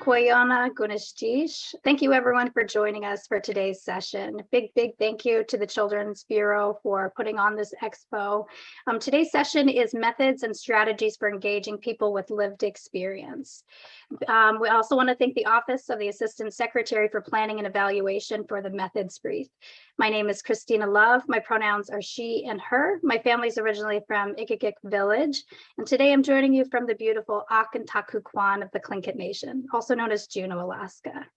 Koyana Gunishtish. Thank you everyone for joining us for today's session. Big thank you to the Children's Bureau for putting on this expo. Today's session is methods and strategies for engaging people with lived experience. We also want to thank the Office of the Assistant Secretary for Planning and Evaluation for the methods brief. My name is Christina Love. My pronouns are she and her. My family's originally from Ikikik Village, and today I'm joining you from the beautiful Akantaku-Kwan of the Tlingit Nation, also known as Juneau, Alaska.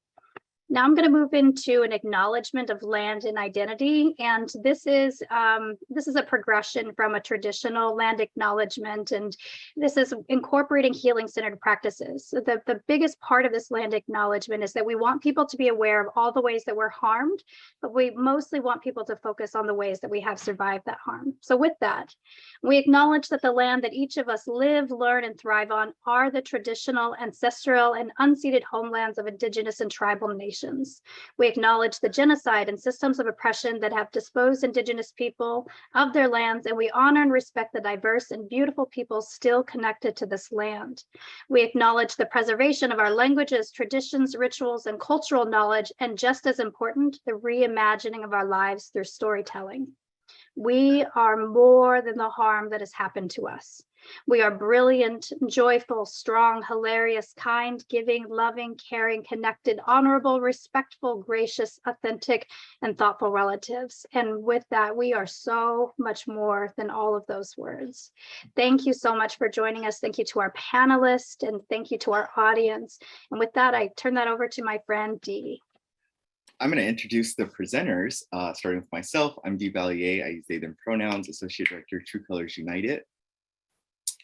Now I'm going to move into an acknowledgement of land and identity, and this is a progression from a traditional land acknowledgement, and this is incorporating healing-centered practices. So the biggest part of this land acknowledgement is that we want people to be aware of all the ways that we're harmed, but we mostly want people to focus on the ways that we have survived that harm. So with that, we acknowledge that the land that each of us live, learn, and thrive on are the traditional, ancestral, and unceded homelands of Indigenous and tribal nations. We acknowledge the genocide and systems of oppression that have disposed Indigenous people of their lands, and we honor and respect the diverse and beautiful people still connected to this land. We acknowledge the preservation of our languages, traditions, rituals, and cultural knowledge, and just as important, the reimagining of our lives through storytelling. We are more than the harm that has happened to us. We are brilliant, joyful, strong, hilarious, kind, giving, loving, caring, connected, honorable, respectful, gracious, authentic, and thoughtful relatives. And with that, we are so much more than all of those words. Thank you so much for joining us. Thank you to our panelists, and thank you to our audience. And with that, I turn that over to my friend Dee. I'm going to introduce the presenters, starting with myself. I'm Dee Valier. I use they, them pronouns, Associate Director, True Colors United.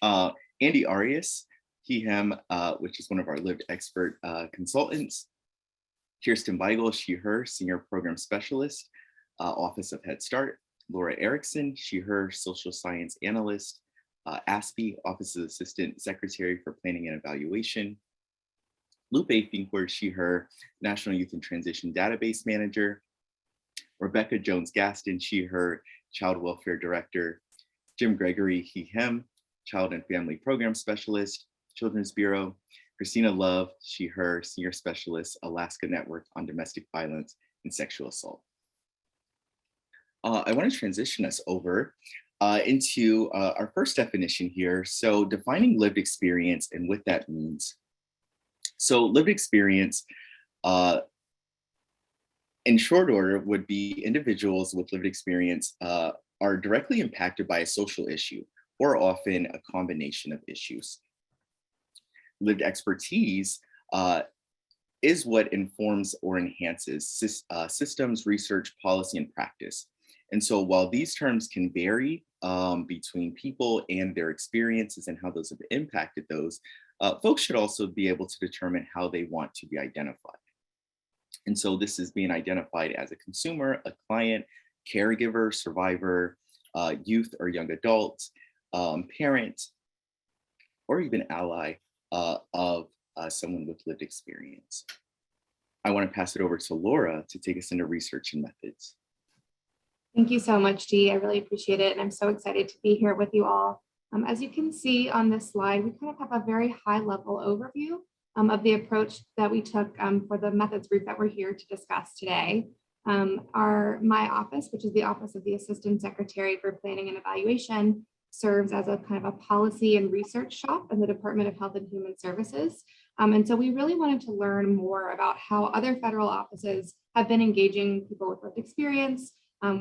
Andy Arias, he, him, which is one of our lived expert consultants. Kirsten Weigel, she, her, Senior Program Specialist, Office of Head Start. Laura Erickson, she, her, Social Science Analyst. ASPE, Office of Assistant Secretary for Planning and Evaluation. Lupe Finkler, she, her, National Youth and Transition Database Manager. Rebecca Jones-Gaston, she, her, Child Welfare Director. Jim Gregory, he, him, Child and Family Program Specialist, Children's Bureau. Christina Love, she, her, Senior Specialist, Alaska Network on Domestic Violence and Sexual Assault. I want to transition us over into our first definition here. So defining lived experience and what that means. So lived experience, in short order, would be individuals with lived experience are directly impacted by a social issue, or often a combination of issues. Lived expertise is what informs or enhances systems, research, policy, and practice. And so while these terms can vary between people and their experiences and how those have impacted those, folks should also be able to determine how they want to be identified. And so this is being identified as a consumer, a client, caregiver, survivor, youth or young adult, parent, or even ally of someone with lived experience. I want to pass it over to Laura to take us into research and methods. Thank you so much, Dee. I really appreciate it. And I'm so excited to be here with you all. As you can see on this slide, we kind of have a very high level overview of the approach that we took for the methods brief that we're here to discuss today. My office, which is the Office of the Assistant Secretary for Planning and Evaluation, serves as a kind of a policy and research shop in the Department of Health and Human Services. And so we really wanted to learn more about how other federal offices have been engaging people with lived experience,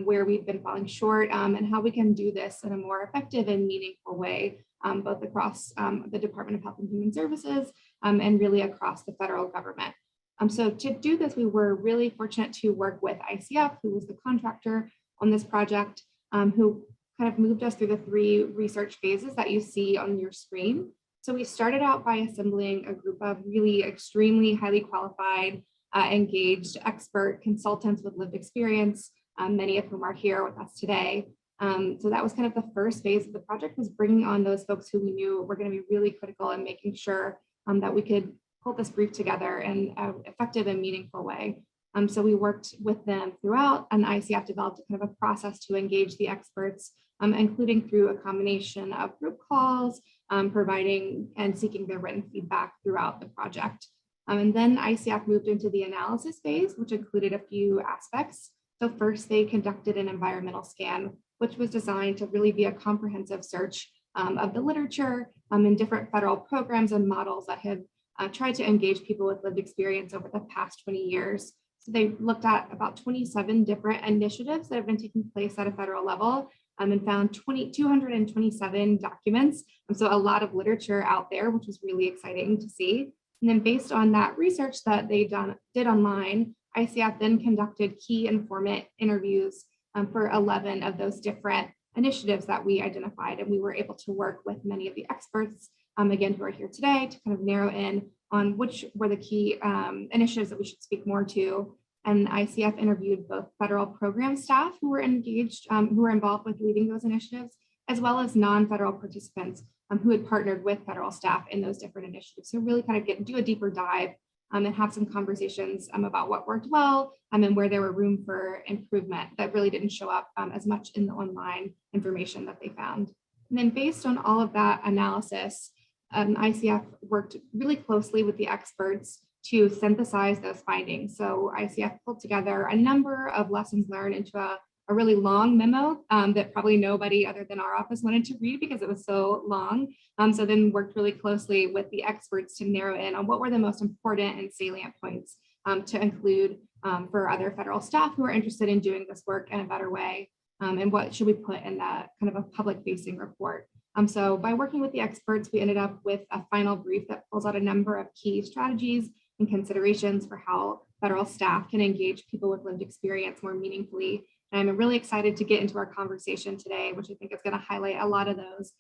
where we've been falling short, and how we can do this in a more effective and meaningful way, both across the Department of Health and Human Services and really across the federal government. So to do this, we were really fortunate to work with ICF, who was the contractor on this project, who kind of moved us through the 3 research phases that you see on your screen. So we started out by assembling a group of really extremely highly qualified, engaged expert consultants with lived experience, many of whom are here with us today. So that was kind of the first phase of the project, was bringing on those folks who we knew were going to be really critical in making sure that we could pull this brief together in an effective and meaningful way. So we worked with them throughout, and ICF developed kind of a process to engage the experts, including through a combination of group calls, providing and seeking their written feedback throughout the project. And then ICF moved into the analysis phase, which included a few aspects. So first, they conducted an environmental scan, which was designed to really be a comprehensive search of the literature and different federal programs and models that have tried to engage people with lived experience over the past 20 years. So they looked at about 27 different initiatives that have been taking place at a federal level and found 227 documents. So a lot of literature out there, which was really exciting to see. And then based on that research that they did online, ICF then conducted key informant interviews for 11 of those different initiatives that we identified. And we were able to work with many of the experts, again, who are here today to kind of narrow in on which were the key initiatives that we should speak more to. And ICF interviewed both federal program staff who were engaged, who were involved with leading those initiatives, as well as non-federal participants who had partnered with federal staff in those different initiatives. So really kind of do a deeper dive and have some conversations about what worked well and where there were room for improvement that really didn't show up as much in the online information that they found. And then based on all of that analysis, ICF worked really closely with the experts to synthesize those findings. So ICF pulled together a number of lessons learned into a really long memo that probably nobody other than our office wanted to read because it was so long. So then worked really closely with the experts to narrow in on what were the most important and salient points to include for other federal staff who are interested in doing this work in a better way. And what should we put in that kind of a public facing report. So by working with the experts, we ended up with a final brief that pulls out a number of key strategies and considerations for how federal staff can engage people with lived experience more meaningfully. And I'm really excited to get into our conversation today, which I think is going to highlight a lot of those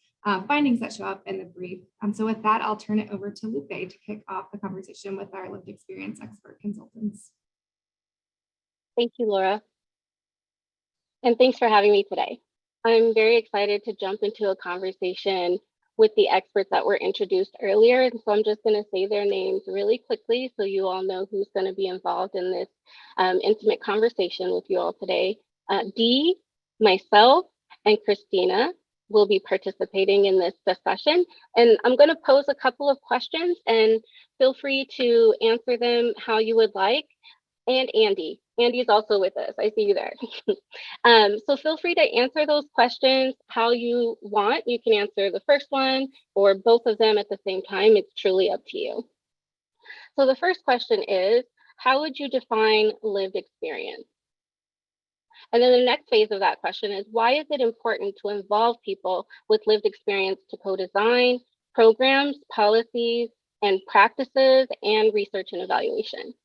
findings that show up in the brief. So with that, I'll turn it over to Lupe to kick off the conversation with our lived experience expert consultants. Thank you, Laura. And thanks for having me today. I'm very excited to jump into a conversation with the experts that were introduced earlier. And so I'm just going to say their names really quickly so you all know who's going to be involved in this intimate conversation with you all today. Dee, myself, and Christina will be participating in this discussion. And I'm going to pose a couple of questions and feel free to answer them how you would like. And Andy. Andy's also with us. I see you there. So feel free to answer those questions how you want. You can answer the first one or both of them at the same time. It's truly up to you. So the first question is, how would you define lived experience? And then the next phase of that question is, why is it important to involve people with lived experience to co-design programs, policies, and practices, and research and evaluation?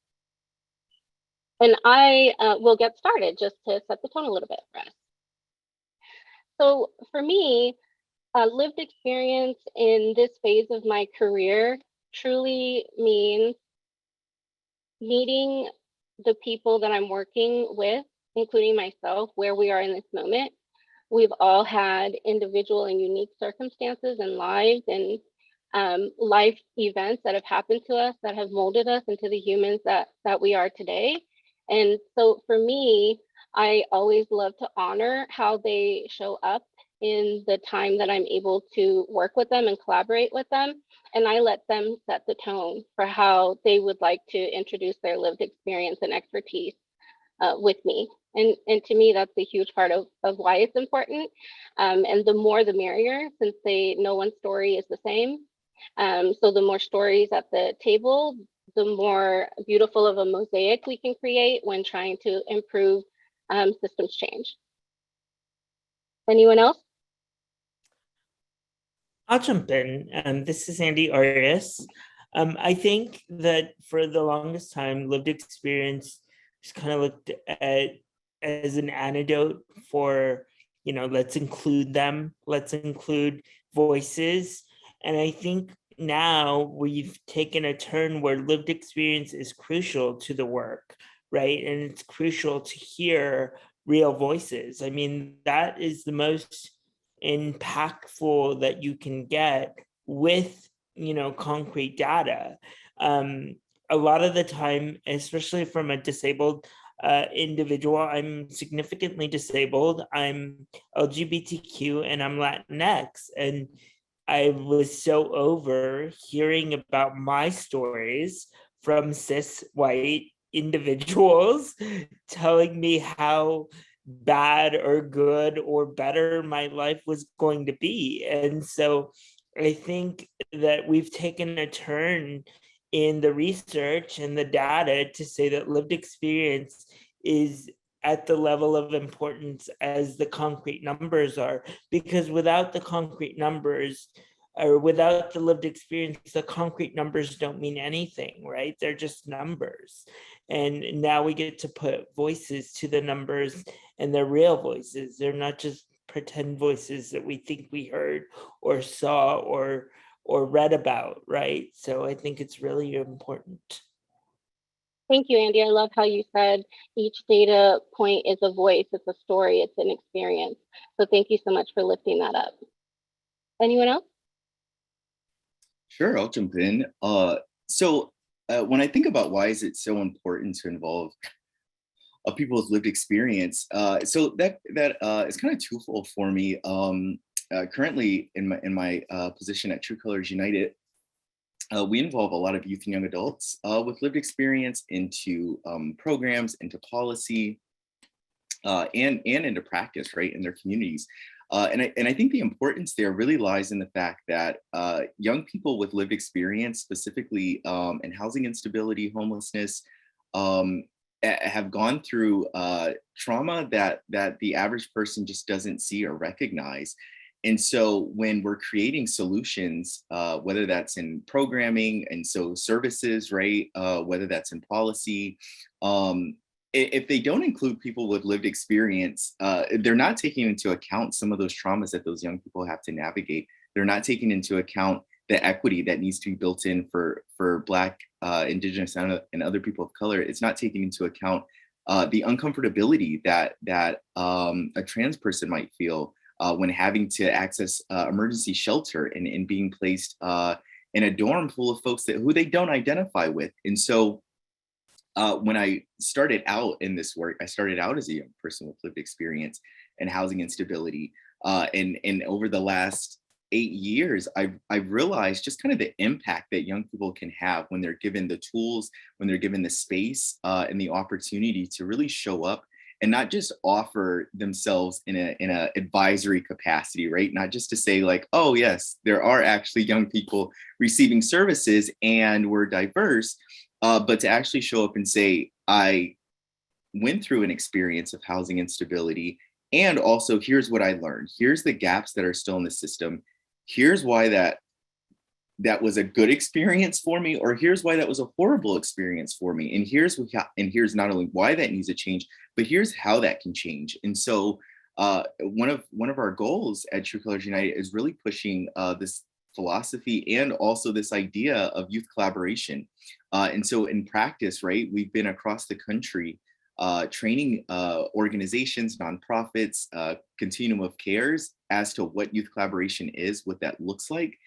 And I will get started just to set the tone a little bit for us. So for me, lived experience in this phase of my career truly means meeting the people that I'm working with, including myself, where we are in this moment. We've all had individual and unique circumstances and lives and life events that have happened to us that have molded us into the humans that we are today. And so for me, I always love to honor how they show up in the time that I'm able to work with them and collaborate with them. And I let them set the tone for how they would like to introduce their lived experience and expertise with me. And to me, that's a huge part of why it's important. And the more the merrier, since no one's story is the same. So the more stories at the table, the more beautiful of a mosaic we can create when trying to improve systems change. Anyone else? I'll jump in. This is Andy Arias. I think that for the longest time, lived experience is kind of looked at as an antidote for, let's include them, let's include voices. And I think now we've taken a turn where lived experience is crucial to the work, right? And it's crucial to hear real voices. I mean, that is the most impactful that you can get with, concrete data. A lot of the time, especially from a disabled individual, I'm significantly disabled, I'm LGBTQ, and I'm Latinx. And I was so over hearing about my stories from cis white individuals telling me how bad or good or better my life was going to be. And so I think that we've taken a turn in the research and the data to say that lived experience is at the level of importance as the concrete numbers are, because without the concrete numbers, or without the lived experience, the concrete numbers don't mean anything, right? They're just numbers. And now we get to put voices to the numbers, and they're real voices. They're not just pretend voices that we think we heard or saw or read about, right? So I think it's really important. Thank you, Andy. I love how you said each data point is a voice, it's a story, it's an experience. So thank you so much for lifting that up. Anyone else? Sure, I'll jump in. When I think about why is it so important to involve people with lived experience, so that is kind of twofold for me. Currently, in my position at True Colors United, we involve a lot of youth and young adults with lived experience into programs, into policy, and into practice, right, in their communities. And I think the importance there really lies in the fact that young people with lived experience, specifically in housing instability, homelessness, have gone through trauma that the average person just doesn't see or recognize. And so when we're creating solutions, whether that's in programming and so services, right, whether that's in policy, if they don't include people with lived experience, they're not taking into account some of those traumas that those young people have to navigate. They're not taking into account the equity that needs to be built in for Black, Indigenous, and other people of color. It's not taking into account the uncomfortability that a trans person might feel when having to access emergency shelter and being placed in a dorm full of folks who they don't identify with. And so when I started out in this work, I started out as a young person with lived experience and housing instability. And over the last 8 years, I've realized just kind of the impact that young people can have when they're given the tools, when they're given the space and the opportunity to really show up and not just offer themselves in a advisory capacity, right? Not just to say like, oh yes, there are actually young people receiving services and we're diverse, but to actually show up and say, I went through an experience of housing instability, and also here's what I learned. Here's the gaps that are still in the system. Here's why that was a good experience for me, or here's why that was a horrible experience for me. And here's not only why that needs to change, but here's how that can change. And so one of our goals at True Colors United is really pushing this philosophy and also this idea of youth collaboration. And so in practice, right, we've been across the country training organizations, nonprofits, continuum of cares as to what youth collaboration is, what that looks like,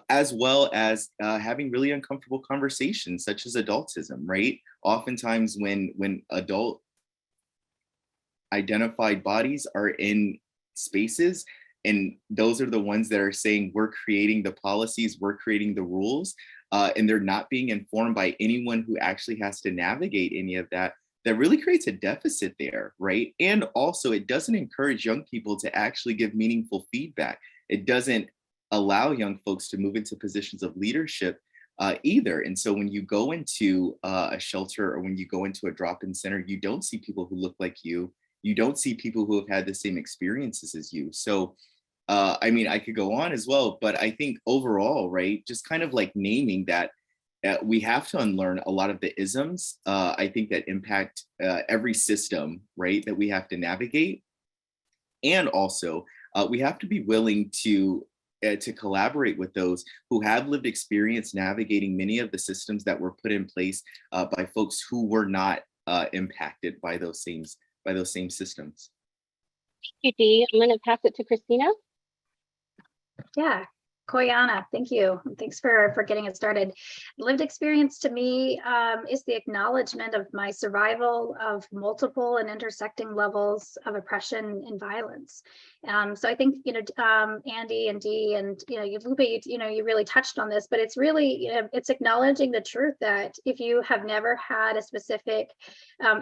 as well as having really uncomfortable conversations such as adultism, right? Oftentimes when adult identified bodies are in spaces, and those are the ones that are saying we're creating the policies, we're creating the rules, and they're not being informed by anyone who actually has to navigate any of that, that really creates a deficit there, right? And also it doesn't encourage young people to actually give meaningful feedback. It doesn't allow young folks to move into positions of leadership either. And so when you go into a shelter or when you go into a drop-in center, you don't see people who look like you. You don't see people who have had the same experiences as you. So, I mean, I could go on as well, but I think overall, right, just kind of like naming that we have to unlearn a lot of the isms, I think that impact every system, right, that we have to navigate. And also, we have to be willing to collaborate with those who have lived experience navigating many of the systems that were put in place by folks who were not impacted by those same systems. Thank you, Dee. I'm going to pass it to Christina. Yeah, Koyana, thank you. Thanks for getting it started. Lived experience to me is the acknowledgement of my survival of multiple and intersecting levels of oppression and violence. So I think, Andy and Dee and, Lupe, you really touched on this, but it's really, it's acknowledging the truth that if you have never had a specific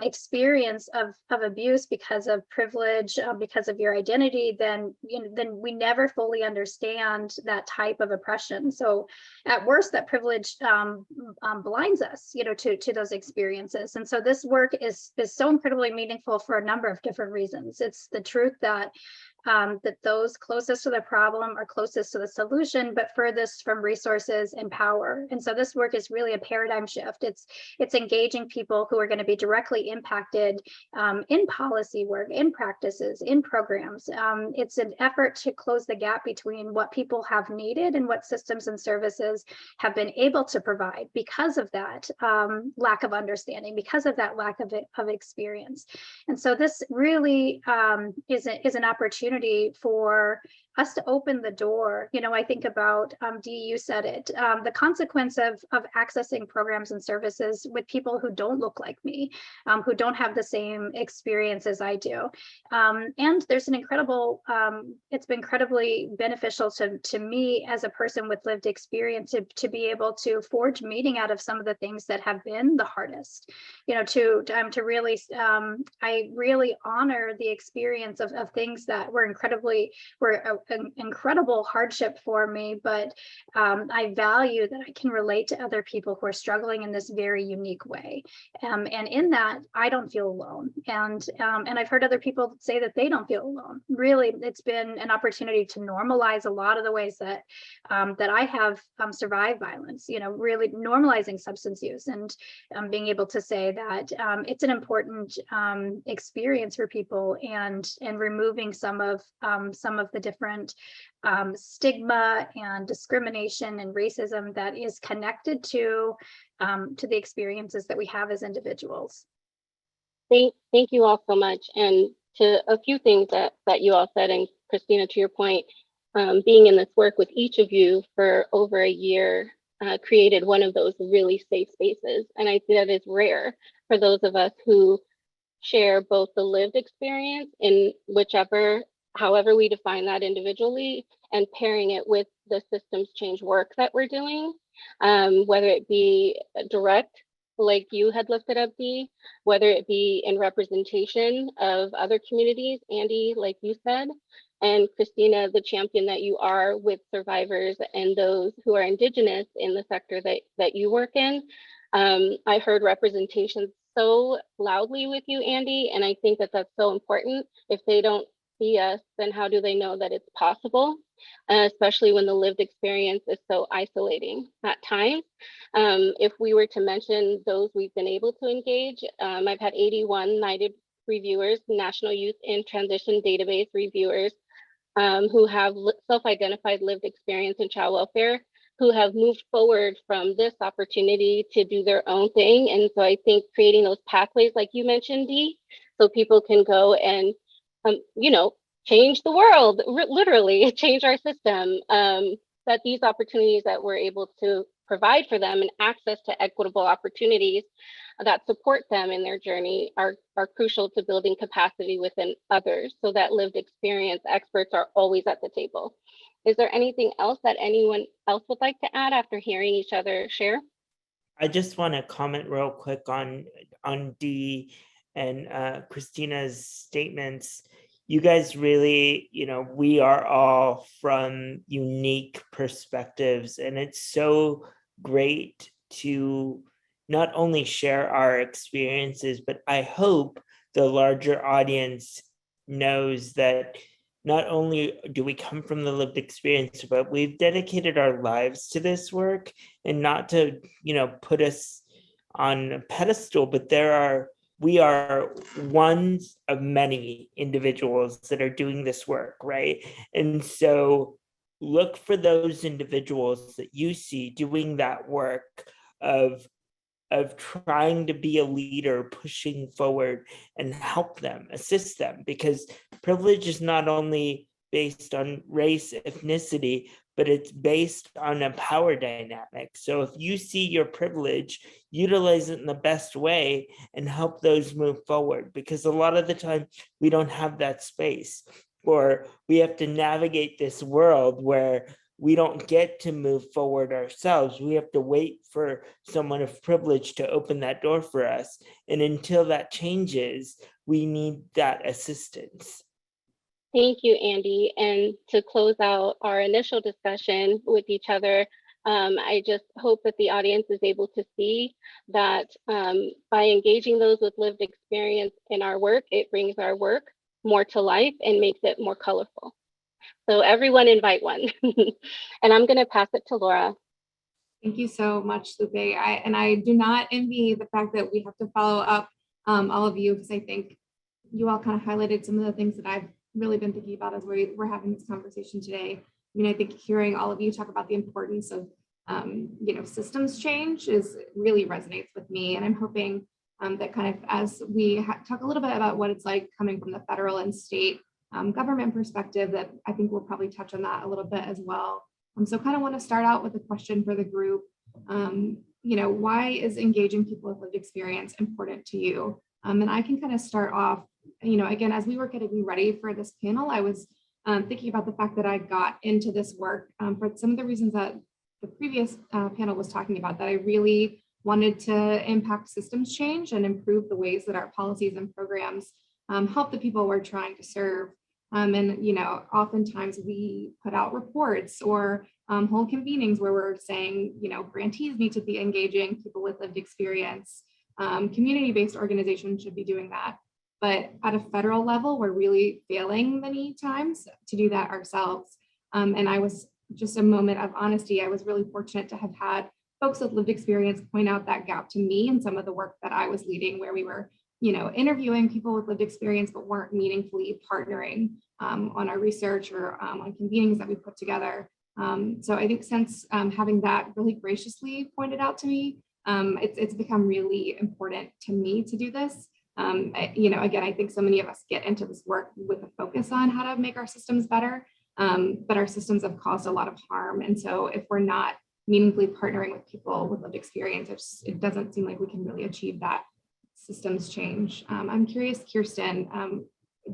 experience of abuse because of privilege, because of your identity, then we never fully understand that type of oppression. So at worst, that privilege blinds us, to those experiences. And so this work is so incredibly meaningful for a number of different reasons. It's the truth that those closest to the problem are closest to the solution, but furthest from resources and power. And so this work is really a paradigm shift. It's engaging people who are going to be directly impacted in policy work, in practices, in programs. It's an effort to close the gap between what people have needed and what systems and services have been able to provide because of that lack of understanding, because of that lack of experience. And so this really is an opportunity for us to open the door. I think about, Dee, you said it, the consequence of accessing programs and services with people who don't look like me, who don't have the same experience as I do. And there's an incredible, it's been incredibly beneficial to me as a person with lived experience to be able to forge meaning out of some of the things that have been the hardest, to really, I really honor the experience of things that were an incredible hardship for me, but I value that I can relate to other people who are struggling in this very unique way. And in that, I don't feel alone. And I've heard other people say that they don't feel alone. Really, it's been an opportunity to normalize a lot of the ways that I have survived violence, really normalizing substance use and being able to say that it's an important experience for people, and removing some of the different stigma and discrimination and racism that is connected to the experiences that we have as individuals. Thank you all so much. And to a few things that you all said, and Christina, to your point, being in this work with each of you for over a year created one of those really safe spaces. And I think that is rare for those of us who share both the lived experience in however we define that individually, and pairing it with the systems change work that we're doing, whether it be direct, like you had lifted up, Dee, whether it be in representation of other communities, Andy, like you said, and Christina, the champion that you are with survivors and those who are Indigenous in the sector that you work in. I heard representation so loudly with you, Andy, and I think that that's so important. If they don't see us, then how do they know that it's possible? Especially when the lived experience is so isolating at times. If we were to mention those we've been able to engage, I've had 81 NIDed reviewers, National Youth in Transition Database reviewers, who have self-identified lived experience in child welfare, who have moved forward from this opportunity to do their own thing. And so I think creating those pathways, like you mentioned, Dee, so people can go and change the world, literally change our system, that these opportunities that we're able to provide for them and access to equitable opportunities that support them in their journey are crucial to building capacity within others, so that lived experience experts are always at the table. Is there anything else that anyone else would like to add after hearing each other share? I just want to comment real quick on Dee and Christina's statements. You guys really, we are all from unique perspectives, and it's so great to not only share our experiences, but I hope the larger audience knows that not only do we come from the lived experience, but we've dedicated our lives to this work, and not to, put us on a pedestal, but we are one of many individuals that are doing this work, right? And so look for those individuals that you see doing that work of trying to be a leader, pushing forward, and help them, assist them, because privilege is not only based on race, ethnicity, but it's based on a power dynamic. So if you see your privilege, utilize it in the best way and help those move forward, because a lot of the time we don't have that space. or we have to navigate this world where we don't get to move forward ourselves. We have to wait for someone of privilege to open that door for us. And until that changes, we need that assistance. Thank you, Andy. And to close out our initial discussion with each other, I just hope that the audience is able to see that by engaging those with lived experience in our work, it brings our work more to life and makes it more colorful. So everyone invite one. And I'm going to pass it to Laura. Thank you so much, Lupe. I do not envy the fact that we have to follow up all of you, because I think you all kind of highlighted some of the things that I've really been thinking about as we're having this conversation today. I mean, I think hearing all of you talk about the importance of systems change really resonates with me. And I'm hoping that kind of as we talk a little bit about what it's like coming from the federal and state government perspective, that I think we'll probably touch on that a little bit as well. So kind of want to start out with a question for the group. Why is engaging people with lived experience important to you? And I can kind of start off, again, as we were getting ready for this panel, I was thinking about the fact that I got into this work for some of the reasons that the previous panel was talking about, that I really wanted to impact systems change and improve the ways that our policies and programs help the people we're trying to serve. Oftentimes we put out reports or whole convenings where we're saying, grantees need to be engaging people with lived experience. Community-based organizations should be doing that. But at a federal level, we're really failing many times to do that ourselves. And I was just a moment of honesty. I was really fortunate to have had folks with lived experience point out that gap to me in some of the work that I was leading, where we were interviewing people with lived experience, but weren't meaningfully partnering on our research or on convenings that we put together. So I think since having that really graciously pointed out to me, it's become really important to me to do this. Again, I think so many of us get into this work with a focus on how to make our systems better, but our systems have caused a lot of harm. And so if we're not meaningfully partnering with people with lived experience, it doesn't seem like we can really achieve that systems change. I'm curious, Kirsten,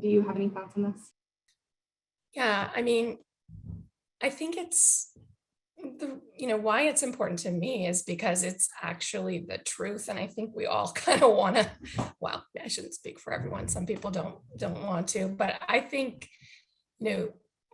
do you have any thoughts on this? Yeah, I mean, I think it's why it's important to me is because it's actually the truth. And I think we all kind of want to, well, I shouldn't speak for everyone. Some people don't want to, but I think,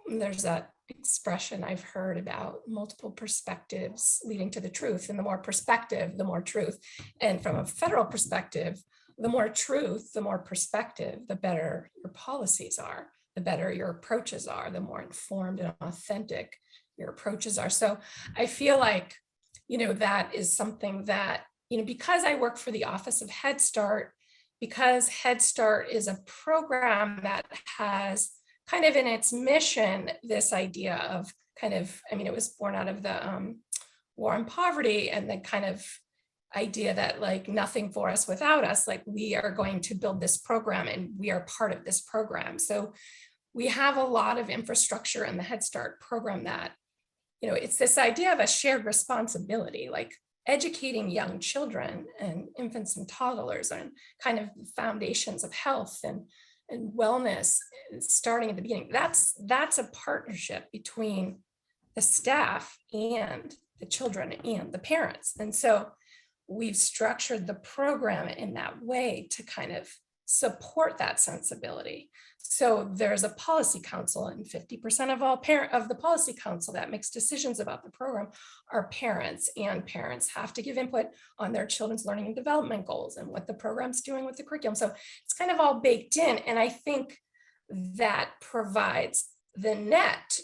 there's that expression I've heard about multiple perspectives leading to the truth, and the more perspective, the more truth. And from a federal perspective, the more truth, the more perspective, the better your policies are, the better your approaches are, the more informed and authentic your approaches are. So I feel like, that is something that, because I work for the Office of Head Start, because Head Start is a program that has kind of in its mission, this idea of it was born out of the war on poverty, and the kind of idea that like nothing for us without us, like we are going to build this program and we are part of this program. So we have a lot of infrastructure in the Head Start program that, it's this idea of a shared responsibility, like educating young children and infants and toddlers on kind of foundations of health and wellness starting at the beginning. That's a partnership between the staff and the children and the parents. And so we've structured the program in that way to kind of support that sensibility. So there's a policy council, and 50% of of the policy council that makes decisions about the program are parents, and parents have to give input on their children's learning and development goals and what the program's doing with the curriculum. So it's kind of all baked in. And I think that provides the net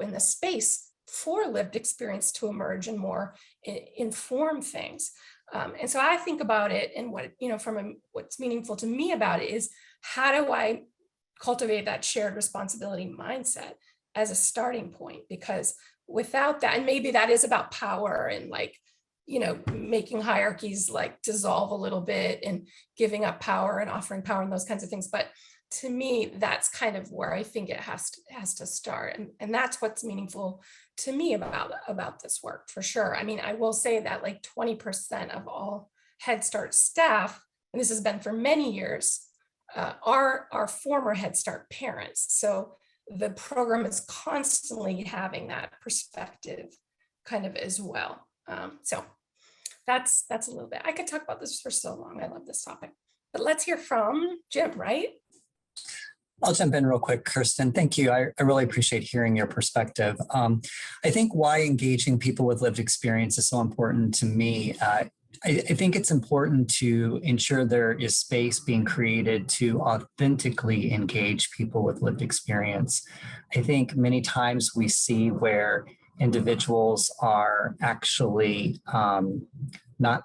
in the space for lived experience to emerge and more inform things. And so I think about it, and what's meaningful to me about it is, how do I cultivate that shared responsibility mindset as a starting point? Because without that, and maybe that is about power and making hierarchies dissolve a little bit and giving up power and offering power and those kinds of things. But to me, that's kind of where I think it has to start. And that's what's meaningful to me about this work, for sure. I mean, I will say that 20% of all Head Start staff, and this has been for many years, are former Head Start parents. So the program is constantly having that perspective kind of as well. So that's a little bit. I could talk about this for so long. I love this topic. But let's hear from Jim, right? I'll jump in real quick, Kirsten. Thank you. I really appreciate hearing your perspective. I think why engaging people with lived experience is so important to me. I think it's important to ensure there is space being created to authentically engage people with lived experience. I think many times we see where individuals are actually not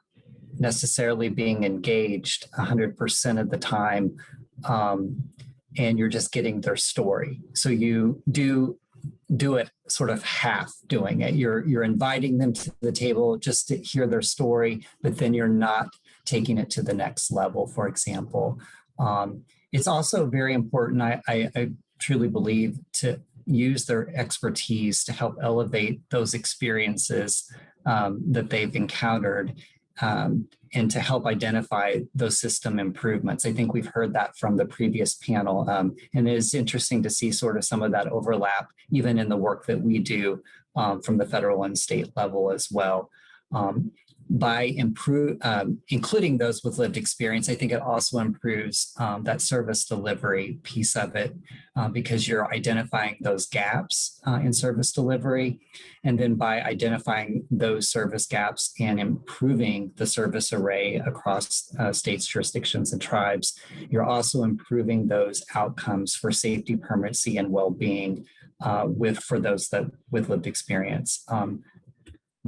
necessarily being engaged 100% of the time, and you're just getting their story. So you do it sort of half doing it. You're inviting them to the table just to hear their story, but then you're not taking it to the next level, for example. It's also very important, I truly believe, to use their expertise to help elevate those experiences that they've encountered, and to help identify those system improvements. I think we've heard that from the previous panel, and it is interesting to see sort of some of that overlap even in the work that we do from the federal and state level as well. By including those with lived experience, I think it also improves that service delivery piece of it, because you're identifying those gaps in service delivery. And then by identifying those service gaps and improving the service array across states, jurisdictions, and tribes, you're also improving those outcomes for safety, permanency, and well-being for those with lived experience.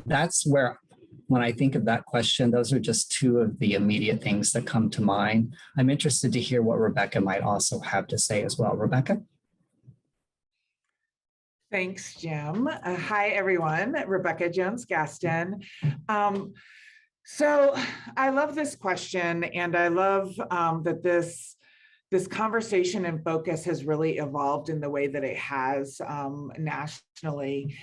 That's where, when I think of that question, those are just two of the immediate things that come to mind. I'm interested to hear what Rebecca might also have to say as well. Rebecca? Thanks, Jim. Hi, everyone. Rebecca Jones-Gaston. So I love this question, and I love that this conversation and focus has really evolved in the way that it has nationally.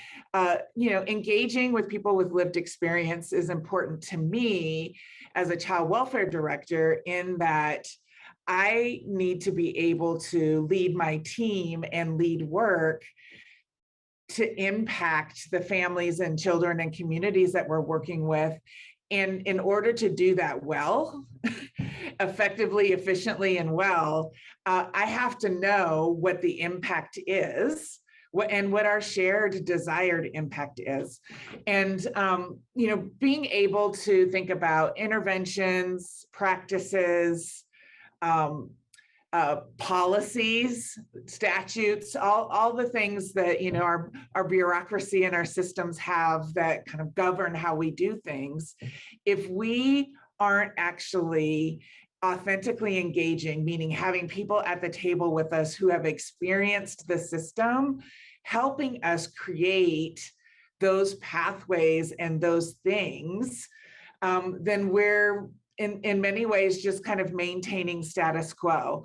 Engaging with people with lived experience is important to me as a child welfare director, in that I need to be able to lead my team and lead work to impact the families and children and communities that we're working with. And in order to do that well, effectively, efficiently, and well, I have to know what the impact is and what our shared desired impact is. And, being able to think about interventions, practices, policies, statutes, all the things that our bureaucracy and our systems have that kind of govern how we do things. If we aren't actually authentically engaging, meaning having people at the table with us who have experienced the system, helping us create those pathways and those things, then we're in many ways just kind of maintaining status quo,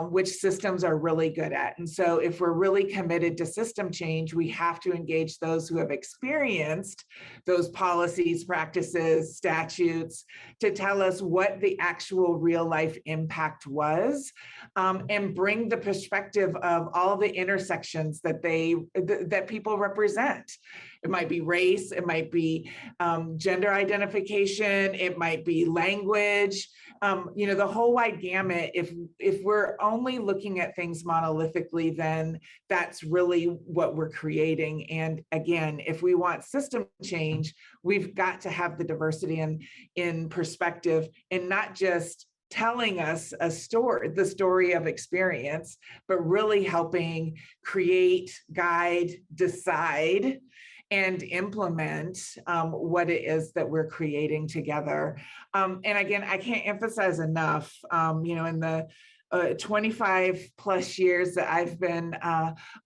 which systems are really good at. And so if we're really committed to system change, we have to engage those who have experienced those policies, practices, statutes, to tell us what the actual real life impact was, and bring the perspective of all the intersections that people represent. It might be race, it might be gender identification, it might be language, the whole wide gamut. If we're only looking at things monolithically, then that's really what we're creating. And again, if we want system change, we've got to have the diversity in perspective, and not just telling us the story of experience, but really helping create, guide, decide, and implement what it is that we're creating together. And again, I can't emphasize enough, in the 25 plus years that I've been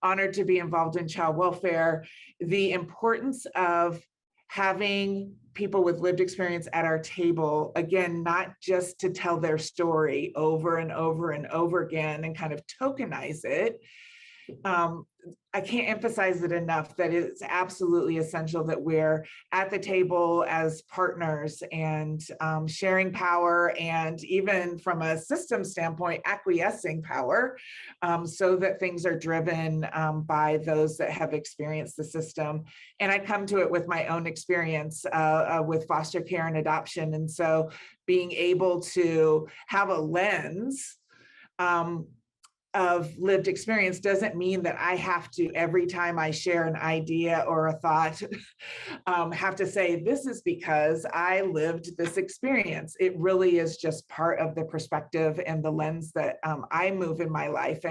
honored to be involved in child welfare, the importance of having people with lived experience at our table, again, not just to tell their story over and over and over again and kind of tokenize it, I can't emphasize it enough that it's absolutely essential that we're at the table as partners and sharing power, and even from a system standpoint, acquiescing power, so that things are driven by those that have experienced the system. And I come to it with my own experience with foster care and adoption. And so being able to have a lens of lived experience doesn't mean that I have to, every time I share an idea or a thought, have to say, this is because I lived this experience. It really is just part of the perspective and the lens that I move in my life.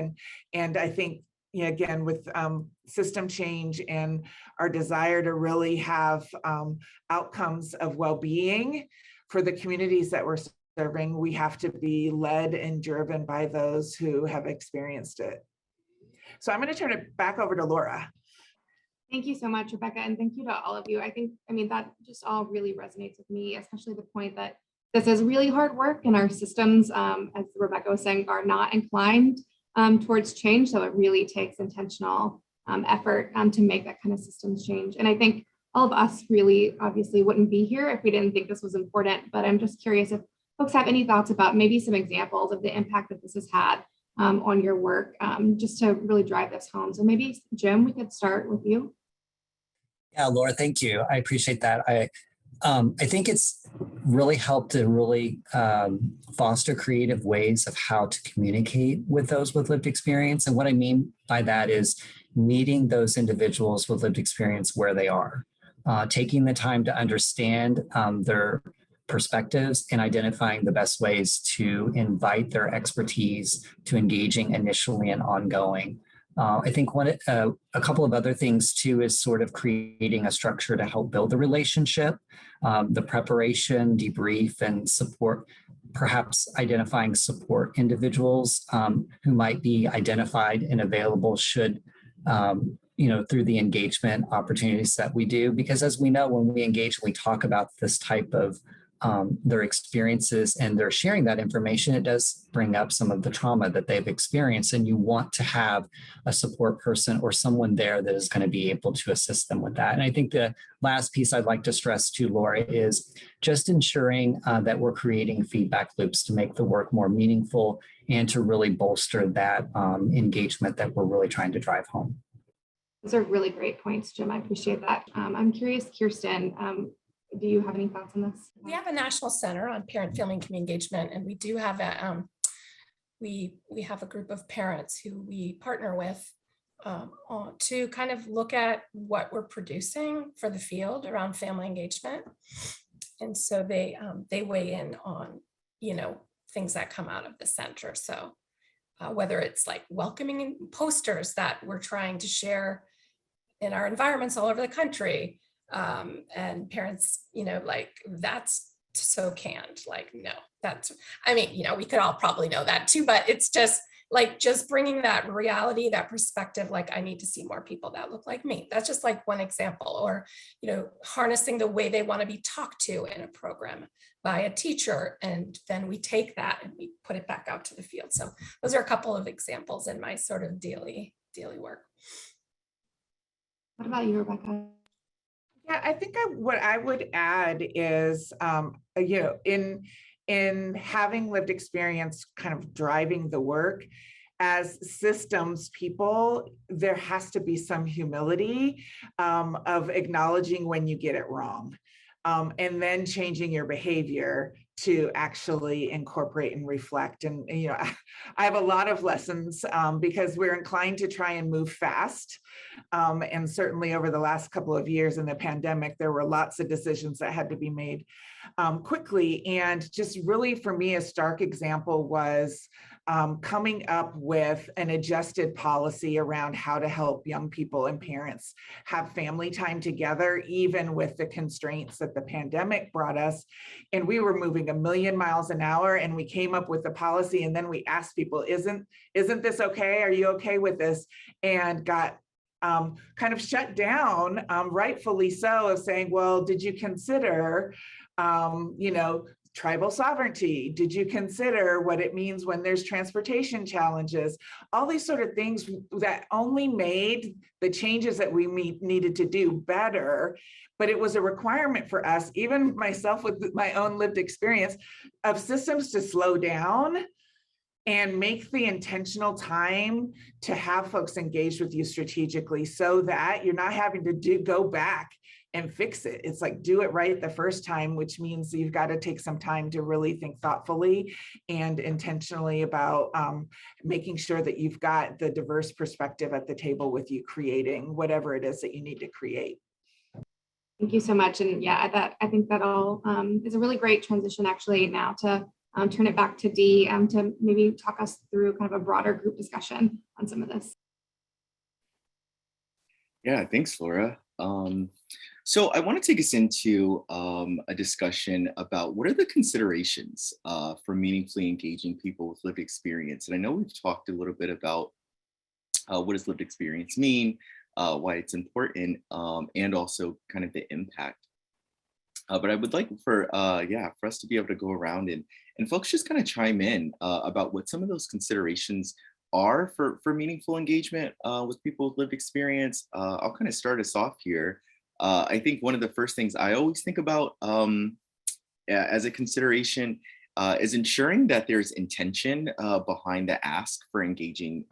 And I think, you know, again, with system change and our desire to really have outcomes of well-being for the communities that we're serving, we have to be led and driven by those who have experienced it. So I'm going to turn it back over to Laura. Thank you so much, Rebecca, and thank you to all of you. I mean, that just all really resonates with me, especially the point that this is really hard work and our systems, as Rebecca was saying, are not inclined towards change. So it really takes intentional effort to make that kind of systems change. And I think all of us really obviously wouldn't be here if we didn't think this was important, but I'm just curious if folks have any thoughts about maybe some examples of the impact that this has had on your work, just to really drive this home. So maybe Jim, we could start with you. Yeah, Laura, thank you. I appreciate that. I think it's really helped to really foster creative ways of how to communicate with those with lived experience. And what I mean by that is meeting those individuals with lived experience where they are, taking the time to understand their perspectives and identifying the best ways to invite their expertise to engaging initially and ongoing. I think a couple of other things too is sort of creating a structure to help build the relationship, the preparation, debrief, and support, perhaps identifying support individuals who might be identified and available should, through the engagement opportunities that we do. Because as we know, when we engage, we talk about this type of their experiences and they're sharing that information, it does bring up some of the trauma that they've experienced. And you want to have a support person or someone there that is going to be able to assist them with that. And I think the last piece I'd like to stress to Laura is just ensuring that we're creating feedback loops to make the work more meaningful and to really bolster that engagement that we're really trying to drive home. Those are really great points, Jim. I appreciate that. I'm curious, Kirsten, do you have any thoughts on this? We have a National Center on Parent, Family, and Community Engagement, and we do have we have a group of parents who we partner with to kind of look at what we're producing for the field around family engagement. And so they weigh in on, things that come out of the center. So whether it's like welcoming posters that we're trying to share in our environments all over the country, and parents, like, that's so canned, like, no, we could all probably know that too, but it's just like, just bringing that reality, that perspective, like, I need to see more people that look like me. That's just like one example. Or, harnessing the way they want to be talked to in a program by a teacher. And then we take that and we put it back out to the field. So those are a couple of examples in my sort of daily work. What about you, Rebecca? Yeah, I think what I would add is, in having lived experience kind of driving the work, as systems people, there has to be some humility of acknowledging when you get it wrong, and then changing your behavior to actually incorporate and reflect. And, I have a lot of lessons because we're inclined to try and move fast. And certainly over the last couple of years in the pandemic, there were lots of decisions that had to be made quickly. And just really for me, a stark example was coming up with an adjusted policy around how to help young people and parents have family time together, even with the constraints that the pandemic brought us. And we were moving 1,000,000 miles an hour, and we came up with the policy. And then we asked people, isn't this okay? Are you okay with this? And got kind of shut down, rightfully so, of saying, well, did you consider, tribal sovereignty? Did you consider what it means when there's transportation challenges? All these sort of things that only made the changes that we needed to do better, but it was a requirement for us, even myself with my own lived experience, of systems to slow down and make the intentional time to have folks engage with you strategically, so that you're not having to go back and fix it. It's like, do it right the first time, which means you've got to take some time to really think thoughtfully and intentionally about making sure that you've got the diverse perspective at the table with you, creating whatever it is that you need to create. Thank you so much. And yeah, I think that all is a really great transition actually now to turn it back to Dee to maybe talk us through kind of a broader group discussion on some of this. Yeah, thanks, Laura. So I want to take us into a discussion about what are the considerations for meaningfully engaging people with lived experience. And I know we've talked a little bit about what does lived experience mean, why it's important, and also kind of the impact. But I would like for us to be able to go around and folks just kind of chime in about what some of those considerations are for meaningful engagement with people with lived experience. I'll kind of start us off here. I think one of the first things I always think about as a consideration is ensuring that there's intention behind the ask for engaging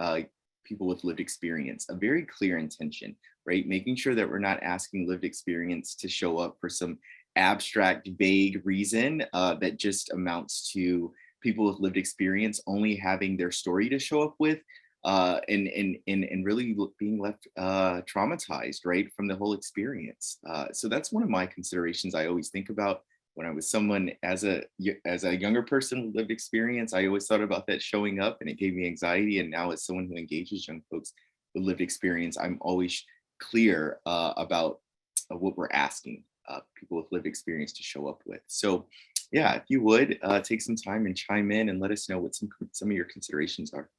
people with lived experience, a very clear intention, right? Making sure that we're not asking lived experience to show up for some abstract, vague reason that just amounts to people with lived experience only having their story to show up with and really being left traumatized, right, from the whole experience. So that's one of my considerations I always think about when I was someone as a younger person with lived experience. I always thought about that showing up, and it gave me anxiety. And now as someone who engages young folks with lived experience, I'm always clear about what we're asking people with lived experience to show up with. So yeah, if you would take some time and chime in and let us know what some of your considerations are.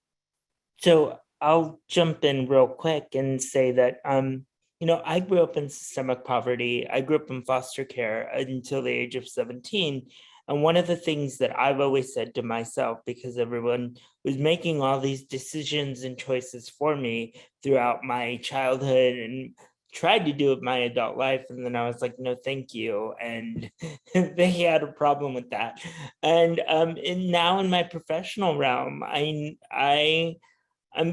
So I'll jump in real quick and say that, I grew up in systemic poverty. I grew up in foster care until the age of 17. And one of the things that I've always said to myself, because everyone was making all these decisions and choices for me throughout my childhood and tried to do it my adult life, and then I was like, no, thank you. And they had a problem with that. And now in my professional realm, I'm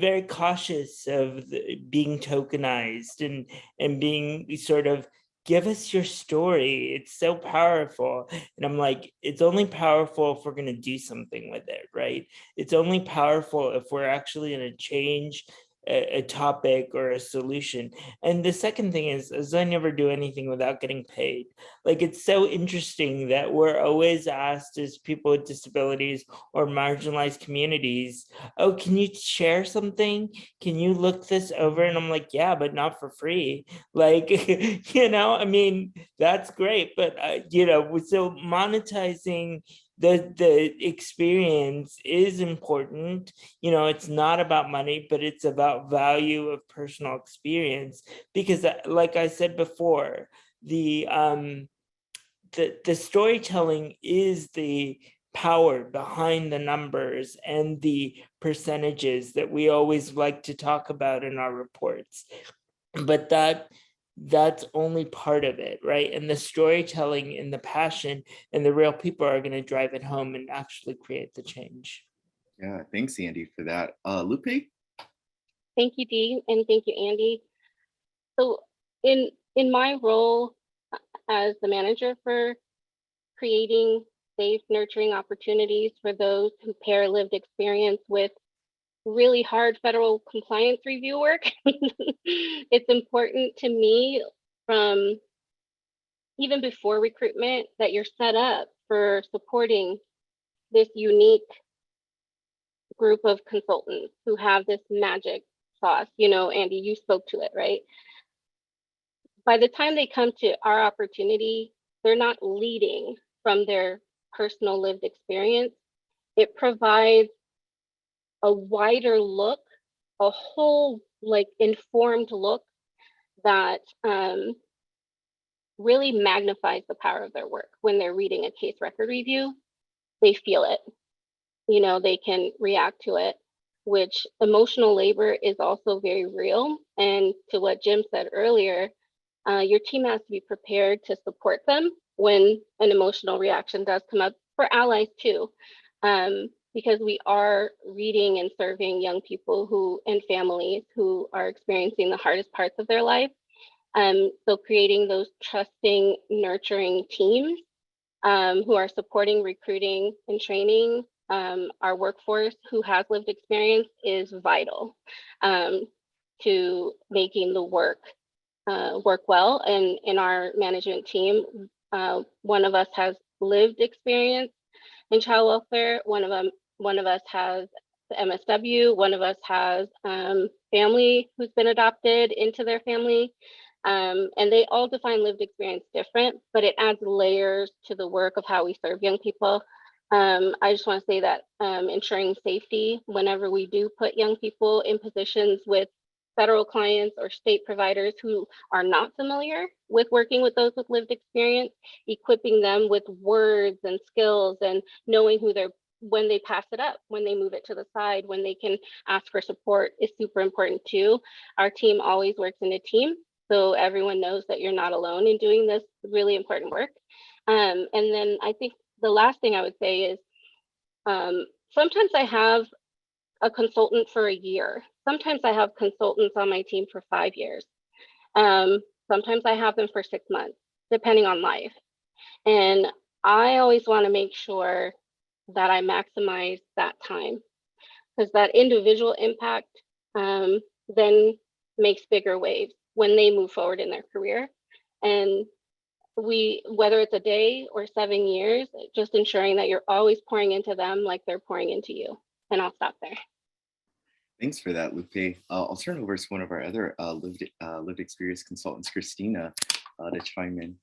very cautious of being tokenized and being sort of, give us your story. It's so powerful. And I'm like, it's only powerful if we're going to do something with it, right? It's only powerful if we're actually going to change a topic or a solution. And the second thing is I never do anything without getting paid. Like, it's so interesting that we're always asked as people with disabilities or marginalized communities, oh, can you share something? Can you look this over? And I'm like, yeah, but not for free. Like, I mean, that's great. But, so monetizing the experience is important. It's not about money, but it's about value of personal experience, because like I said before, the storytelling is the power behind the numbers and the percentages that we always like to talk about in our reports. But that's only part of it, right? And the storytelling and the passion and the real people are going to drive it home and actually create the change. Yeah, thanks, Andy, for that. Lupe? Thank you, Dee, and thank you, Andy. So in my role as the manager for creating safe, nurturing opportunities for those who pair lived experience with really hard federal compliance review work, it's important to me from even before recruitment that you're set up for supporting this unique group of consultants who have this magic sauce. Andy, you spoke to it, right? By the time they come to our opportunity, they're not leading from their personal lived experience. It provides a wider look, a whole informed look that really magnifies the power of their work when they're reading a case record review. they feel it. They can react to it, which emotional labor is also very real. And to what Jim said earlier, your team has to be prepared to support them when an emotional reaction does come up, for allies too, because we are reading and serving young people and families who are experiencing the hardest parts of their life. So creating those trusting, nurturing teams who are supporting recruiting and training our workforce who has lived experience is vital to making the work well. And in our management team, one of us has lived experience in child welfare. One of us has the MSW. One of us has family who's been adopted into their family. And they all define lived experience different, but it adds layers to the work of how we serve young people. I just want to say that ensuring safety whenever we do put young people in positions with federal clients or state providers who are not familiar with working with those with lived experience, equipping them with words and skills and knowing when they pass it up, when they move it to the side, when they can ask for support is super important too. Our team always works in a team, so everyone knows that you're not alone in doing this really important work. And then I think the last thing I would say is sometimes I have a consultant for a year. Sometimes I have consultants on my team for 5 years. Sometimes I have them for 6 months, depending on life. And I always want to make sure that I maximize that time, because that individual impact then makes bigger waves when they move forward in their career. And whether it's a day or 7 years, just ensuring that you're always pouring into them like they're pouring into you. And I'll stop there. Thanks for that, Lupe. I'll turn over to one of our other lived experience consultants, Christina, to chime in.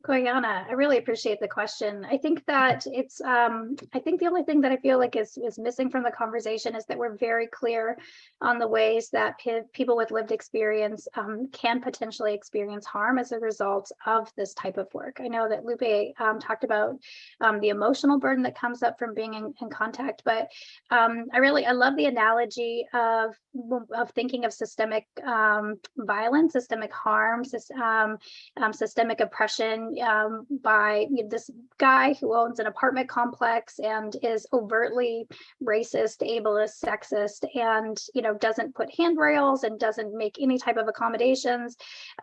Koyana, I really appreciate the question. I think that I think the only thing that I feel like is missing from the conversation is that we're very clear on the ways that people with lived experience can potentially experience harm as a result of this type of work. I know that Lupe talked about the emotional burden that comes up from being in contact, but I love the analogy of thinking of systemic violence, systemic harm, systemic oppression by this guy who owns an apartment complex and is overtly racist, ableist, sexist, and doesn't put handrails and doesn't make any type of accommodations,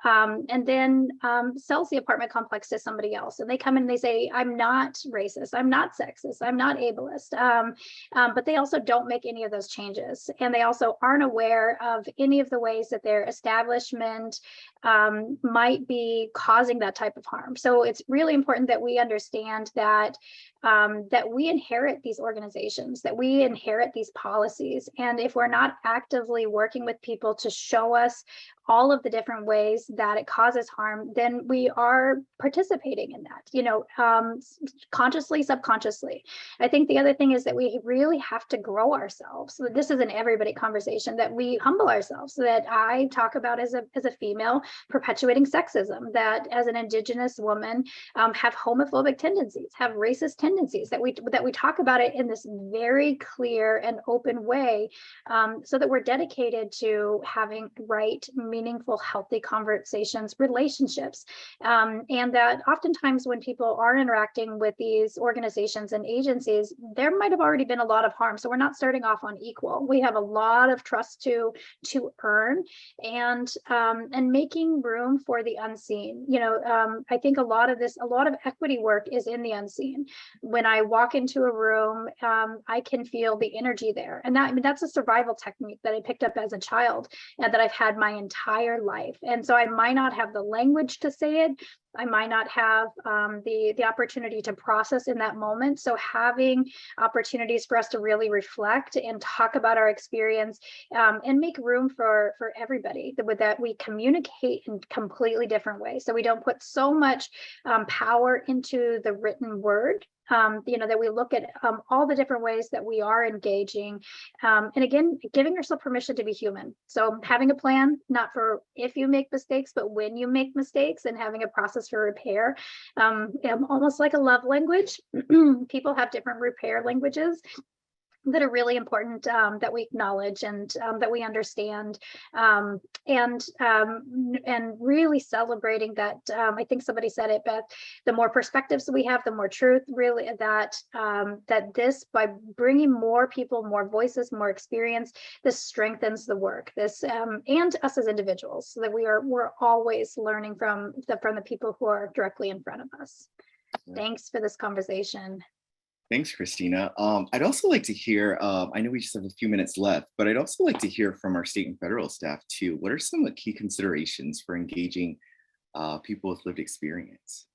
and then sells the apartment complex to somebody else. And they come in and they say, "I'm not racist, I'm not sexist, I'm not ableist," but they also don't make any of those changes, and they also aren't aware of any of the ways that their establishment might be causing that type of harm. So it's really important that we understand that that we inherit these organizations, that we inherit these policies. And if we're not actively working with people to show us all of the different ways that it causes harm, then we are participating in that, consciously, subconsciously. I think the other thing is that we really have to grow ourselves. So this is an everybody conversation, that we humble ourselves, so that I talk about as a female perpetuating sexism, that as an Indigenous woman have homophobic tendencies, have racist tendencies, that we talk about it in this very clear and open way, so that we're dedicated to having right, meaningful, healthy conversations, relationships, and that oftentimes when people are interacting with these organizations and agencies, there might have already been a lot of harm. So we're not starting off on equal. We have a lot of trust to earn, and making room for the unseen. I think a lot of equity work is in the unseen. When I walk into a room, I can feel the energy there, and that's a survival technique that I picked up as a child and that I've had my entire life. And so I might not have the language to say it, I might not have the opportunity to process in that moment. So having opportunities for us to really reflect and talk about our experience, and make room for everybody, that we communicate in completely different ways. So we don't put so much power into the written word, that we look at all the different ways that we are engaging. And again, giving yourself permission to be human. So having a plan, not for if you make mistakes, but when you make mistakes, and having a process for repair, almost like a love language. People have different repair languages that are really important, that we acknowledge and that we understand, and really celebrating that. I think somebody said it, but the more perspectives we have, the more truth. Really, that this, by bringing more people, more voices, more experience, this strengthens the work. This and us as individuals, so that we're always learning from the people who are directly in front of us. Thanks for this conversation. Thanks, Christina. I'd also like to hear, I know we just have a few minutes left, but I'd also like to hear from our state and federal staff too. What are some of the key considerations for engaging people with lived experience?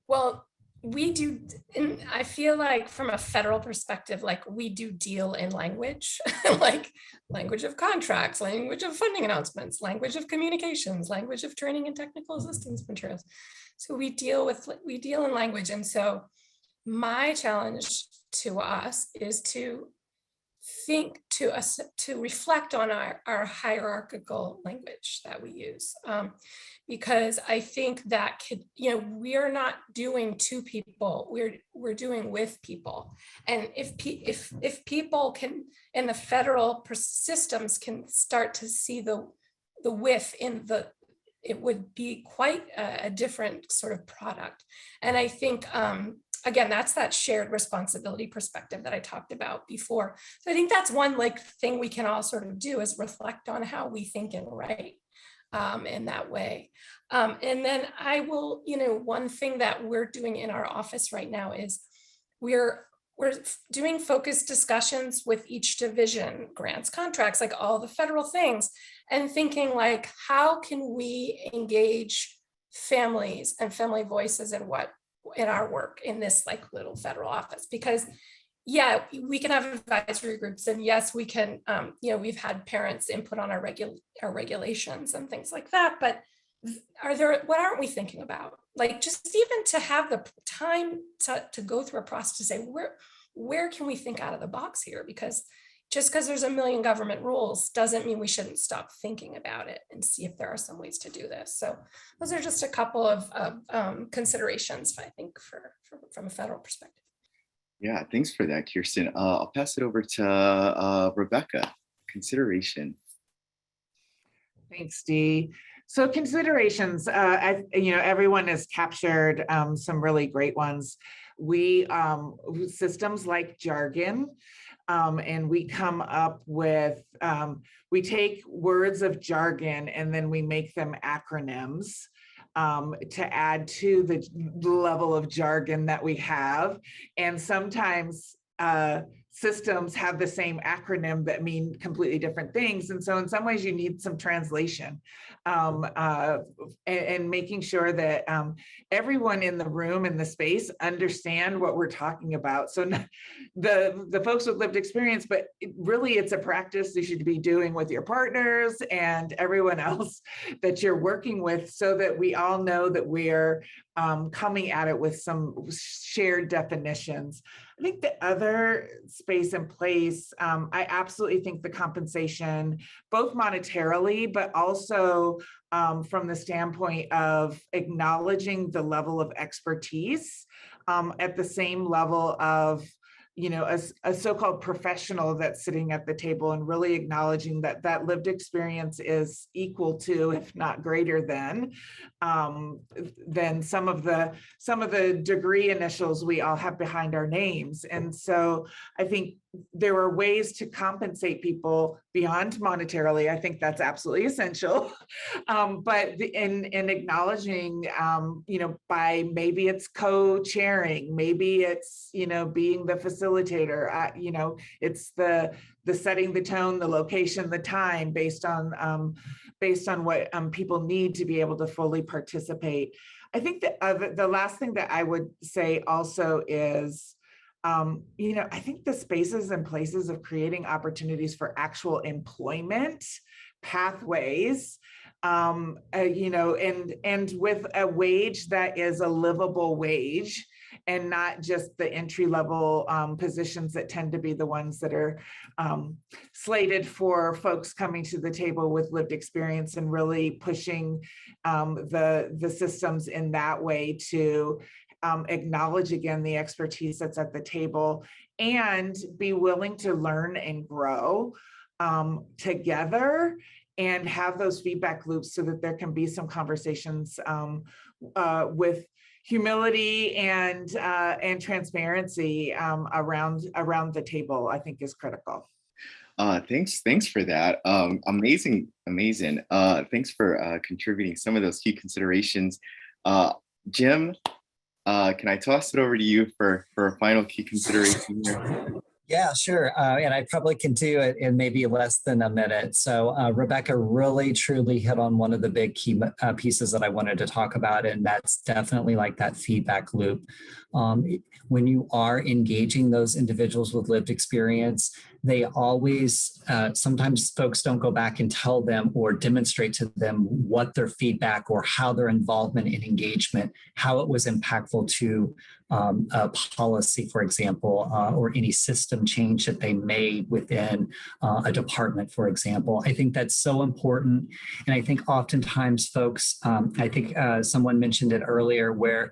Well, we do, and I feel like from a federal perspective, like we do deal in language, like language of contracts, language of funding announcements, language of communications, language of training and technical assistance materials. So we deal in language. And so my challenge to us is to think, to reflect on our hierarchical language that we use, because I think that we are not doing to people, we're doing with people. And if people can, and the federal systems can start to see the with in it would be quite a different sort of product. And I think again, that's that shared responsibility perspective that I talked about before. So I think that's one thing we can all sort of do, is reflect on how we think and write in that way. And then I will, one thing that we're doing in our office right now is we're doing focused discussions with each division, grants, contracts, like all the federal things, and thinking how can we engage families and family voices in our work in this little federal office. Because we can have advisory groups, and yes, we can, we've had parents input on our regulations and things like that, but what aren't we thinking about? Just even to have the time to go through a process to say, where can we think out of the box here? Because just because there's a million government rules doesn't mean we shouldn't stop thinking about it and see if there are some ways to do this. So those are just a couple of considerations, I think, from a federal perspective. Yeah, thanks for that, Kirsten. I'll pass it over to Rebecca. Consideration. Thanks, Dee. So considerations, everyone has captured some really great ones. We systems like jargon, and we come up with, we take words of jargon and then we make them acronyms to add to the level of jargon that we have. And sometimes systems have the same acronym that mean completely different things. And so in some ways you need some translation, and making sure that everyone in the room, in the space, understand what we're talking about. So the folks with lived experience, but it's a practice you should be doing with your partners and everyone else that you're working with, so that we all know that we're coming at it with some shared definitions. I think the other space and place, I absolutely think the compensation, both monetarily, but also from the standpoint of acknowledging the level of expertise at the same level of, a so-called professional that's sitting at the table, and really acknowledging that lived experience is equal to, if not greater than some of the degree initials we all have behind our names. And so I think there are ways to compensate people beyond monetarily. I think that's absolutely essential. But in acknowledging, by maybe it's co-chairing, maybe it's, being the facilitator, it's the setting the tone, the location, the time, based on what people need to be able to fully participate. I think the last thing that I would say also is, I think the spaces and places of creating opportunities for actual employment pathways, and with a wage that is a livable wage, and not just the entry-level positions that tend to be the ones that are slated for folks coming to the table with lived experience, and really pushing the systems in that way to acknowledge again the expertise that's at the table and be willing to learn and grow together, and have those feedback loops so that there can be some conversations with humility and transparency around the table, I think is critical. Thanks for that. Amazing. Thanks for contributing some of those key considerations. Jim, can I toss it over to you for a final key consideration here? Yeah, sure. And I probably can do it in maybe less than a minute. So Rebecca really truly hit on one of the big key pieces that I wanted to talk about, and that's definitely like that feedback loop. When you are engaging those individuals with lived experience, they always, sometimes folks don't go back and tell them or demonstrate to them what their feedback or how their involvement in engagement, how it was impactful to a policy, for example, or any system change that they made within a department, for example. I think that's so important. And I think oftentimes folks, I think someone mentioned it earlier, where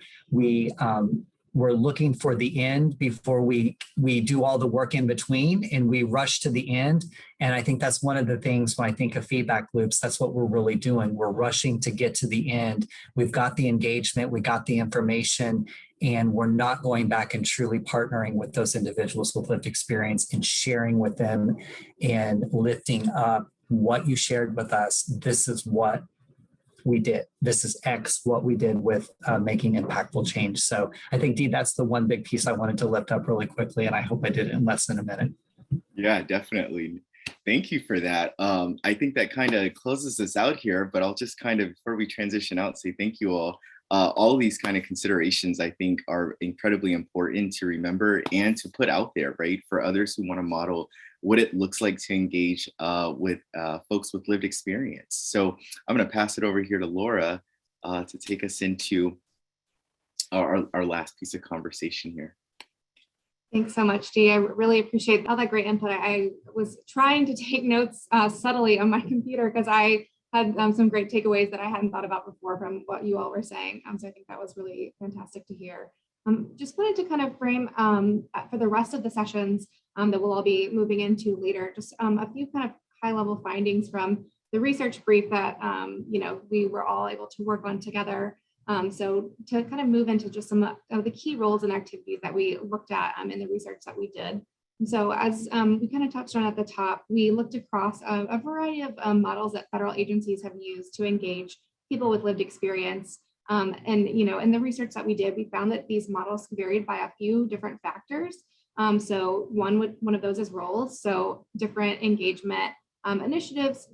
we're looking for the end before we do all the work in between, and we rush to the end. And I think that's one of the things when I think of feedback loops, that's what we're really doing. We're rushing to get to the end. We've got the engagement, we got the information, and we're not going back and truly partnering with those individuals with lived experience and sharing with them and lifting up what you shared with us. This is what we did. This is X, what we did with making impactful change. So I think, Dee, that's the one big piece I wanted to lift up really quickly, and I hope I did it in less than a minute. Yeah, definitely. Thank you for that. I think that kind of closes us out here, but I'll just kind of, before we transition out, say thank you all. All these kind of considerations, I think, are incredibly important to remember and to put out there, right, for others who want to model what it looks like to engage with folks with lived experience. So I'm going to pass it over here to Laura to take us into our last piece of conversation here. Thanks so much, Dee. I really appreciate all that great input. I was trying to take notes subtly on my computer because I had some great takeaways that I hadn't thought about before from what you all were saying. So I think that was really fantastic to hear. Just wanted to kind of frame for the rest of the sessions that we'll all be moving into later, just a few kind of high-level findings from the research brief that we were all able to work on together. So to kind of move into just some of the key roles and activities that we looked at in the research that we did. And so as we kind of touched on at the top, we looked across a variety of models that federal agencies have used to engage people with lived experience. And in the research that we did, we found that these models varied by a few different factors. So one of those is roles. So different engagement initiatives,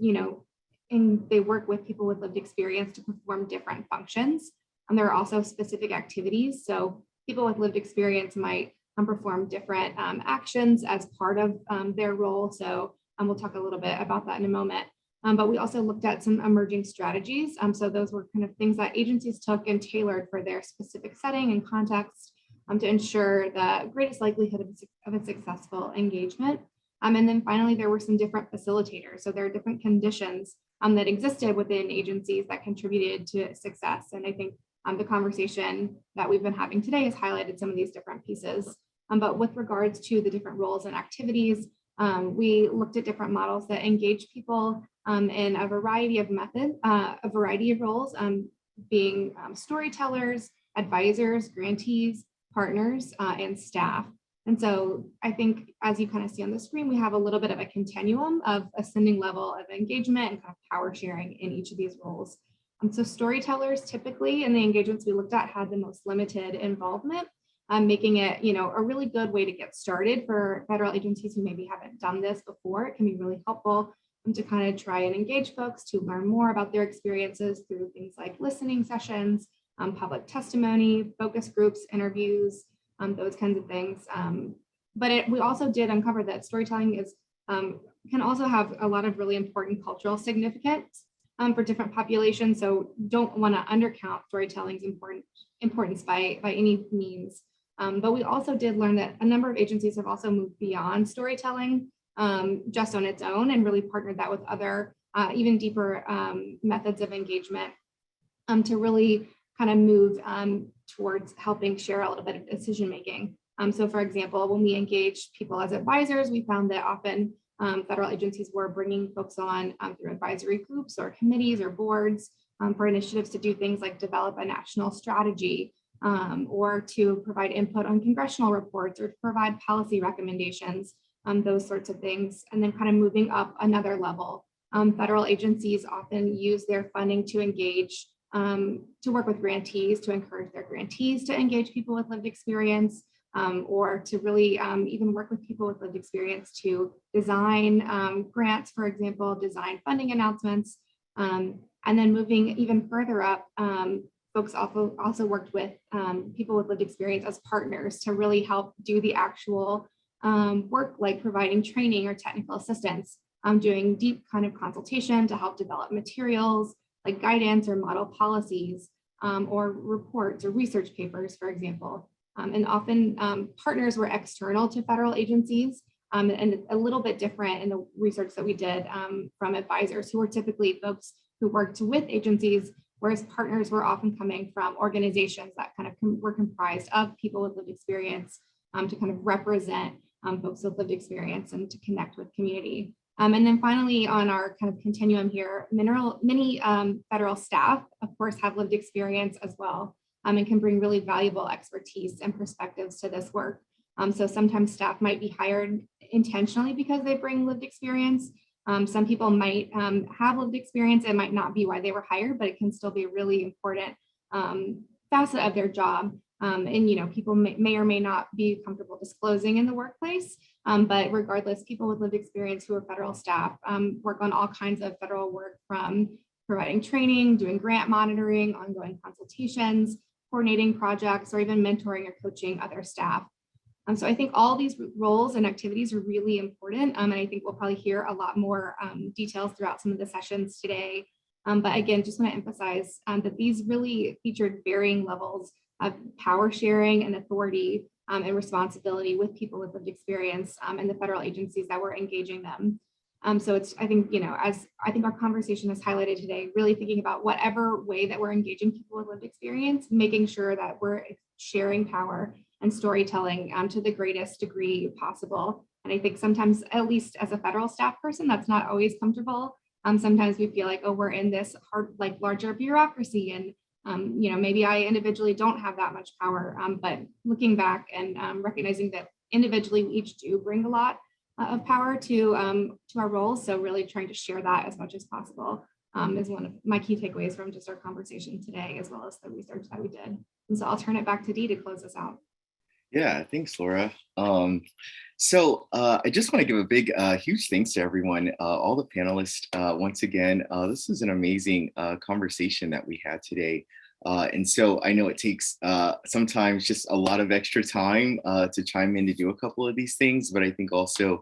and they work with people with lived experience to perform different functions. And there are also specific activities. So people with lived experience might perform different actions as part of their role. So we'll talk a little bit about that in a moment. But we also looked at some emerging strategies. So those were kind of things that agencies took and tailored for their specific setting and context to ensure the greatest likelihood of a successful engagement. And then finally, there were some different facilitators. So there are different conditions that existed within agencies that contributed to success. And I think the conversation that we've been having today has highlighted some of these different pieces. But with regards to the different roles and activities, we looked at different models that engage people in a variety of methods, a variety of roles, being storytellers, advisors, grantees, partners, and staff. And so I think, as you kind of see on the screen, we have a little bit of a continuum of ascending level of engagement and kind of power sharing in each of these roles. So storytellers typically in the engagements we looked at had the most limited involvement, making it, a really good way to get started for federal agencies who maybe haven't done this before. It can be really helpful to kind of try and engage folks to learn more about their experiences through things like listening sessions, public testimony, focus groups, interviews, those kinds of things. But we also did uncover that storytelling can also have a lot of really important cultural significance for different populations. So don't want to undercount storytelling's importance by any means. But we also did learn that a number of agencies have also moved beyond storytelling just on its own and really partnered that with other even deeper methods of engagement to really kind of move towards helping share a little bit of decision making. So for example, when we engage people as advisors, we found that often federal agencies were bringing folks on through advisory groups or committees or boards for initiatives to do things like develop a national strategy or to provide input on congressional reports or to provide policy recommendations, those sorts of things. And then kind of moving up another level. Federal agencies often use their funding to engage, to work with grantees, to encourage their grantees to engage people with lived experience, or to really even work with people with lived experience to design grants, for example, design funding announcements. And then moving even further up, folks also worked with people with lived experience as partners to really help do the actual work, like providing training or technical assistance, doing deep kind of consultation to help develop materials like guidance or model policies or reports or research papers, for example. And often partners were external to federal agencies and a little bit different in the research that we did from advisors who were typically folks who worked with agencies, whereas partners were often coming from organizations that kind of were comprised of people with lived experience to kind of represent folks with lived experience and to connect with community. And then finally, on our kind of continuum here, many federal staff, of course, have lived experience as well and can bring really valuable expertise and perspectives to this work. So sometimes staff might be hired intentionally because they bring lived experience. Some people might have lived experience. It might not be why they were hired, but it can still be a really important facet of their job. And people may or may not be comfortable disclosing in the workplace, but regardless, people with lived experience who are federal staff work on all kinds of federal work, from providing training, doing grant monitoring, ongoing consultations, coordinating projects, or even mentoring or coaching other staff. So I think all these roles and activities are really important, and I think we'll probably hear a lot more details throughout some of the sessions today. But again, just want to emphasize that these really featured varying levels of power sharing and authority and responsibility with people with lived experience and the federal agencies that were engaging them. So it's, I think, as I think our conversation has highlighted today, really thinking about whatever way that we're engaging people with lived experience, making sure that we're sharing power and storytelling to the greatest degree possible. And I think sometimes, at least as a federal staff person, that's not always comfortable. Sometimes we feel like, oh, we're in this hard, like larger bureaucracy, and maybe I individually don't have that much power. But looking back and recognizing that individually we each do bring a lot of power to our roles. So really trying to share that as much as possible is one of my key takeaways from just our conversation today, as well as the research that we did. And so I'll turn it back to Dee to close us out. Yeah, thanks, Laura. So I just want to give a big, huge thanks to everyone, all the panelists. Once again, this is an amazing conversation that we had today. And so I know it takes sometimes just a lot of extra time to chime in to do a couple of these things, but I think also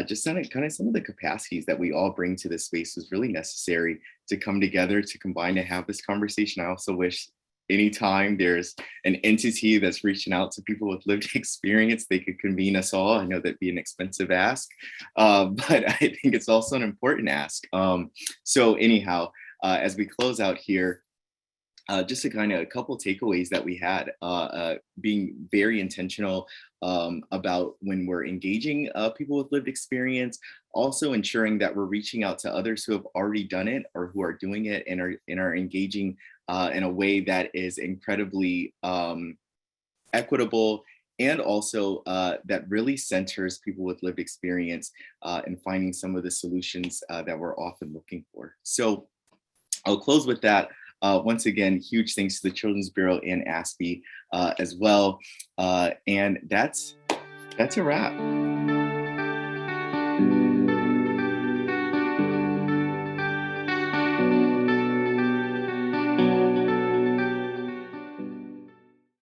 just kind of some of the capacities that we all bring to this space was really necessary to come together, to combine, to have this conversation. I also wish anytime there's an entity that's reaching out to people with lived experience, they could convene us all. I know that'd be an expensive ask, but I think it's also an important ask. So anyhow, as we close out here, just a kind of a couple takeaways that we had, being very intentional about when we're engaging people with lived experience, also ensuring that we're reaching out to others who have already done it or who are doing it and are engaging in a way that is incredibly equitable, and also that really centers people with lived experience and finding some of the solutions that we're often looking for. So I'll close with that. Once again, huge thanks to the Children's Bureau and ASPE as well. And that's a wrap.